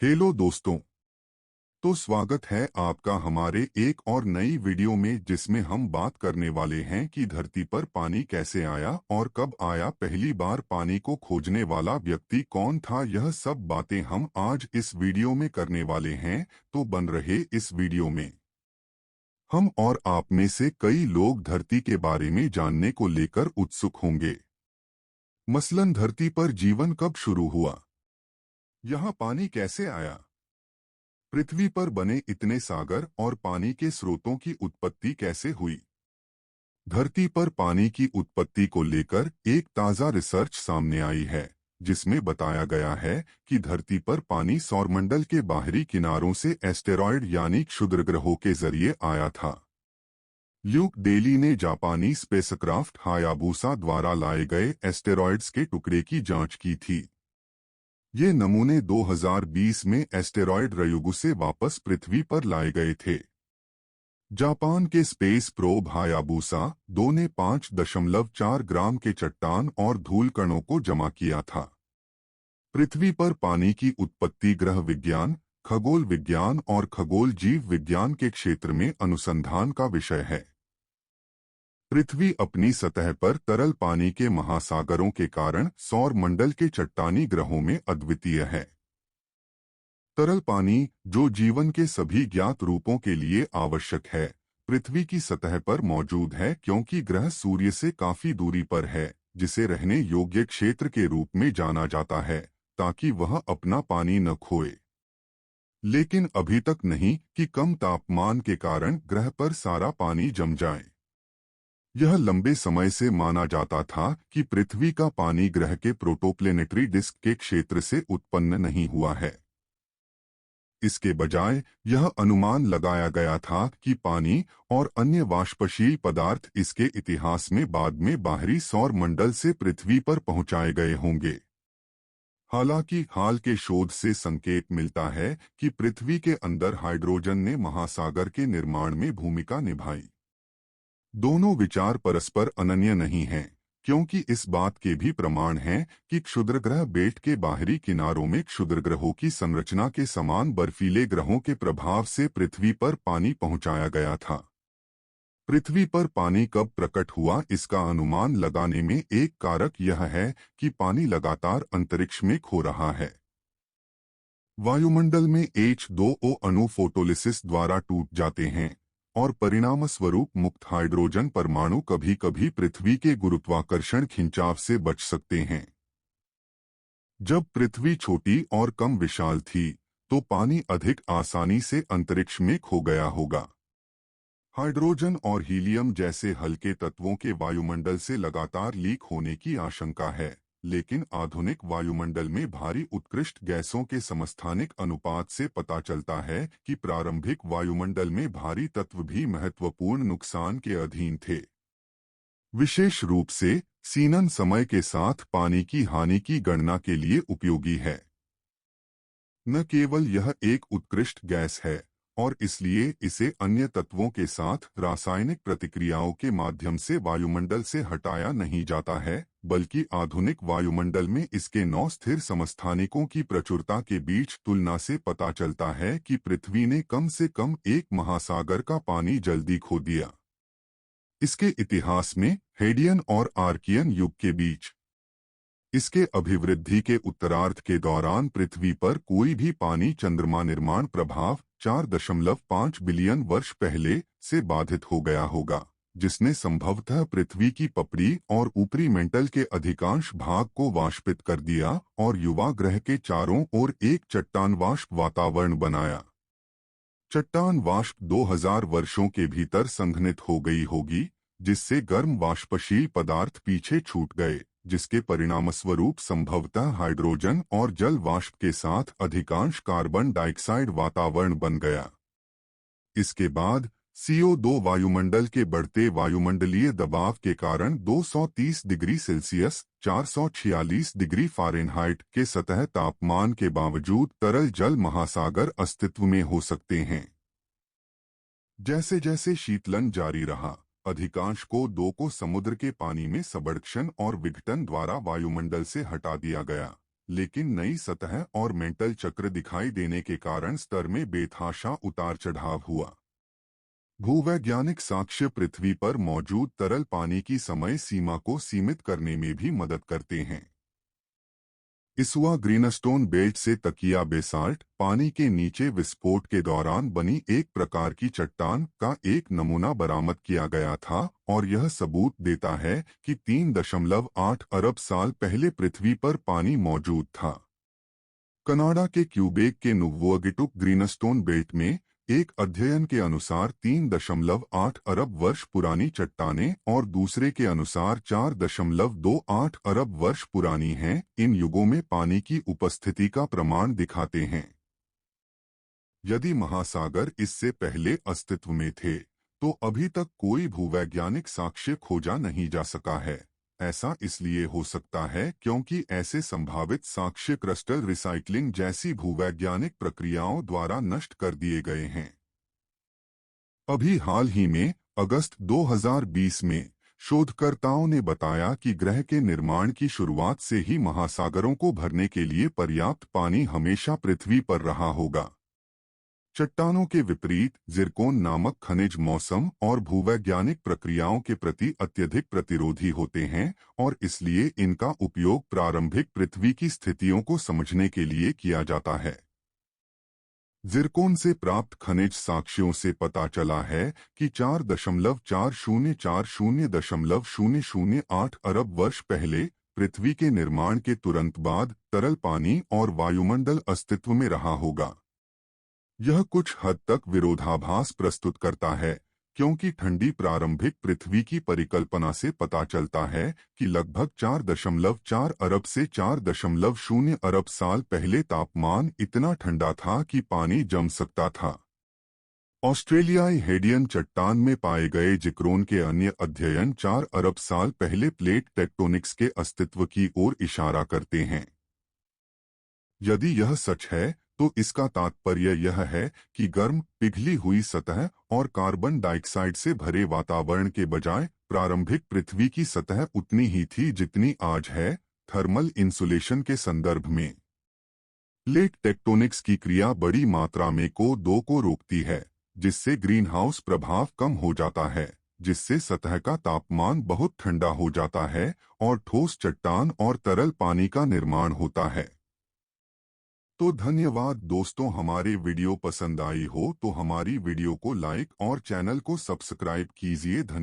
Hello दोस्तों। तो स्वागत है आपका हमारे एक और नई वीडियो में, जिसमें हम बात करने वाले हैं कि धरती पर पानी कैसे आया और कब आया, पहली बार पानी को खोजने वाला व्यक्ति कौन था। यह सब बातें हम आज इस वीडियो में करने वाले हैं, तो बन रहे इस वीडियो में। हम और आप में से कई लोग धरती के बारे में जानने को लेकर उत्सुक होंगे। मसलन धरती पर जीवन कब शुरू हुआ, यहाँ पानी कैसे आया, पृथ्वी पर बने इतने सागर और पानी के स्रोतों की उत्पत्ति कैसे हुई। धरती पर पानी की उत्पत्ति को लेकर एक ताज़ा रिसर्च सामने आई है, जिसमें बताया गया है कि धरती पर पानी सौरमंडल के बाहरी किनारों से एस्टेरॉयड यानी क्षुद्रग्रहों के जरिए आया था। ल्यूक डेली ने जापानी स्पेसक्राफ्ट हायाबुसा द्वारा लाए गए एस्टेरॉयड्स के टुकड़े की जांच की थी। ये नमूने 2020 में एस्टेरॉयड रयुगु से वापस पृथ्वी पर लाए गए थे। जापान के स्पेस प्रोब हायाबुसा 2 ने 5.4 ग्राम के चट्टान और धूल कणों को जमा किया था। पृथ्वी पर पानी की उत्पत्ति ग्रह विज्ञान, खगोल विज्ञान और खगोल जीव विज्ञान के क्षेत्र में अनुसंधान का विषय है। पृथ्वी अपनी सतह पर तरल पानी के महासागरों के कारण सौर मंडल के चट्टानी ग्रहों में अद्वितीय है। तरल पानी, जो जीवन के सभी ज्ञात रूपों के लिए आवश्यक है, पृथ्वी की सतह पर मौजूद है, क्योंकि ग्रह सूर्य से काफी दूरी पर है, जिसे रहने योग्य क्षेत्र के रूप में जाना जाता है, ताकि वह अपना पानी न खोए। लेकिन अभी तक नहीं कि कम तापमान के कारण ग्रह पर सारा पानी जम जाए। यह लंबे समय से माना जाता था कि पृथ्वी का पानी ग्रह के प्रोटोप्लेनेटरी डिस्क के क्षेत्र से उत्पन्न नहीं हुआ है। इसके बजाय यह अनुमान लगाया गया था कि पानी और अन्य वाष्पशील पदार्थ इसके इतिहास में बाद में बाहरी सौर मंडल से पृथ्वी पर पहुंचाए गए होंगे। हालांकि हाल के शोध से संकेत मिलता है कि पृथ्वी के अंदर हाइड्रोजन ने महासागर के निर्माण में भूमिका निभाई। दोनों विचार परस्पर अनन्य नहीं हैं, क्योंकि इस बात के भी प्रमाण हैं कि क्षुद्रग्रह बेल्ट के बाहरी किनारों में क्षुद्रग्रहों की संरचना के समान बर्फीले ग्रहों के प्रभाव से पृथ्वी पर पानी पहुंचाया गया था। पृथ्वी पर पानी कब प्रकट हुआ, इसका अनुमान लगाने में एक कारक यह है कि पानी लगातार अंतरिक्ष में खो रहा है। वायुमंडल में H2O अणु फोटोलिसिस द्वारा टूट जाते हैं और परिणामस्वरूप मुक्त हाइड्रोजन परमाणु कभी कभी पृथ्वी के गुरुत्वाकर्षण खिंचाव से बच सकते हैं। जब पृथ्वी छोटी और कम विशाल थी, तो पानी अधिक आसानी से अंतरिक्ष में खो गया होगा। हाइड्रोजन और हीलियम जैसे हल्के तत्वों के वायुमंडल से लगातार लीक होने की आशंका है, लेकिन आधुनिक वायुमंडल में भारी उत्कृष्ट गैसों के समस्थानिक अनुपात से पता चलता है कि प्रारंभिक वायुमंडल में भारी तत्व भी महत्वपूर्ण नुकसान के अधीन थे। विशेष रूप से सीनन समय के साथ पानी की हानि की गणना के लिए उपयोगी है। न केवल यह एक उत्कृष्ट गैस है, और इसलिए इसे अन्य तत्वों के साथ रासायनिक प्रतिक्रियाओं के माध्यम से वायुमंडल से हटाया नहीं जाता है, बल्कि आधुनिक वायुमंडल में इसके 9 स्थिर समस्थानिकों की प्रचुरता के बीच तुलना से पता चलता है कि पृथ्वी ने कम से कम एक महासागर का पानी जल्दी खो दिया। इसके इतिहास में हेडियन और आर्कियन युग के बीच इसके अभिवृद्धि के उत्तरार्ध के दौरान पृथ्वी पर कोई भी पानी चंद्रमा निर्माण प्रभाव 4.5 बिलियन वर्ष पहले से बाधित हो गया होगा, जिसने संभवतः पृथ्वी की पपड़ी और ऊपरी मेंटल के अधिकांश भाग को वाष्पित कर दिया और युवा ग्रह के चारों ओर एक चट्टान वाष्प वातावरण बनाया। चट्टान वाष्प 2000 वर्षों के भीतर संघनित हो गई होगी, जिससे गर्म वाष्पशील पदार्थ पीछे छूट गए, जिसके परिणामस्वरूप संभवतः हाइड्रोजन और जल वाष्प के साथ अधिकांश कार्बन डाइऑक्साइड वातावरण बन गया। इसके बाद CO2 वायुमंडल के बढ़ते वायुमंडलीय दबाव के कारण 230 डिग्री सेल्सियस 446 डिग्री फ़ारेनहाइट के सतह तापमान के बावजूद तरल जल महासागर अस्तित्व में हो सकते हैं। जैसे जैसे शीतलन जारी रहा, अधिकांश को समुद्र के पानी में सबडक्शन और विघटन द्वारा वायुमंडल से हटा दिया गया, लेकिन नई सतह और मेंटल चक्र दिखाई देने के कारण स्तर में बेतहाशा उतार चढ़ाव हुआ। भूवैज्ञानिक साक्ष्य पृथ्वी पर मौजूद तरल पानी की समय सीमा को सीमित करने में भी मदद करते हैं। इस्वा ग्रीनस्टोन बेल्ट से तकिया बेसाल्ट पानी के नीचे विस्फोट के दौरान बनी एक प्रकार की चट्टान का एक नमूना बरामद किया गया था और यह सबूत देता है कि 3.8 अरब साल पहले पृथ्वी पर पानी मौजूद था। कनाडा के क्यूबेक के नुव्वुअगेटुक ग्रीनस्टोन बेल्ट में एक अध्ययन के अनुसार 3.8 अरब वर्ष पुरानी चट्टानें और दूसरे के अनुसार 4.28 अरब वर्ष पुरानी हैं, इन युगों में पानी की उपस्थिति का प्रमाण दिखाते हैं। यदि महासागर इससे पहले अस्तित्व में थे, तो अभी तक कोई भूवैज्ञानिक साक्ष्य खोजा नहीं जा सका है। ऐसा इसलिए हो सकता है क्योंकि ऐसे संभावित साक्ष्य क्रिस्टल रिसाइक्लिंग जैसी भूवैज्ञानिक प्रक्रियाओं द्वारा नष्ट कर दिए गए हैं। अभी हाल ही में अगस्त 2020 में शोधकर्ताओं ने बताया कि ग्रह के निर्माण की शुरुआत से ही महासागरों को भरने के लिए पर्याप्त पानी हमेशा पृथ्वी पर रहा होगा। चट्टानों के विपरीत जिरकोन नामक खनिज मौसम और भूवैज्ञानिक प्रक्रियाओं के प्रति अत्यधिक प्रतिरोधी होते हैं और इसलिए इनका उपयोग प्रारंभिक पृथ्वी की स्थितियों को समझने के लिए किया जाता है। जिरकोन से प्राप्त खनिज साक्ष्यों से पता चला है कि 4.4040.008 अरब वर्ष पहले पृथ्वी के निर्माण के तुरंत बाद तरल पानी और वायुमंडल अस्तित्व में रहा होगा। यह कुछ हद तक विरोधाभास प्रस्तुत करता है, क्योंकि ठंडी प्रारंभिक पृथ्वी की परिकल्पना से पता चलता है कि लगभग 4.4 अरब से 4.0 अरब साल पहले तापमान इतना ठंडा था कि पानी जम सकता था। ऑस्ट्रेलियाई हेडियन चट्टान में पाए गए जिक्रोन के अन्य अध्ययन 4 अरब साल पहले प्लेट टेक्टोनिक्स के अस्तित्व की ओर इशारा करते हैं। यदि यह सच है, तो इसका तात्पर्य यह है कि गर्म, पिघली हुई सतह और कार्बन डाइऑक्साइड से भरे वातावरण के बजाय प्रारंभिक पृथ्वी की सतह उतनी ही थी जितनी आज है। थर्मल इंसुलेशन के संदर्भ में प्लेट टेक्टोनिक्स की क्रिया बड़ी मात्रा में को रोकती है, जिससे ग्रीनहाउस प्रभाव कम हो जाता है, जिससे सतह का तापमान बहुत ठंडा हो जाता है और ठोस चट्टान और तरल पानी का निर्माण होता है। तो धन्यवाद दोस्तों, हमारे वीडियो पसंद आई हो तो हमारी वीडियो को लाइक और चैनल को सब्सक्राइब कीजिए। धन्यवाद।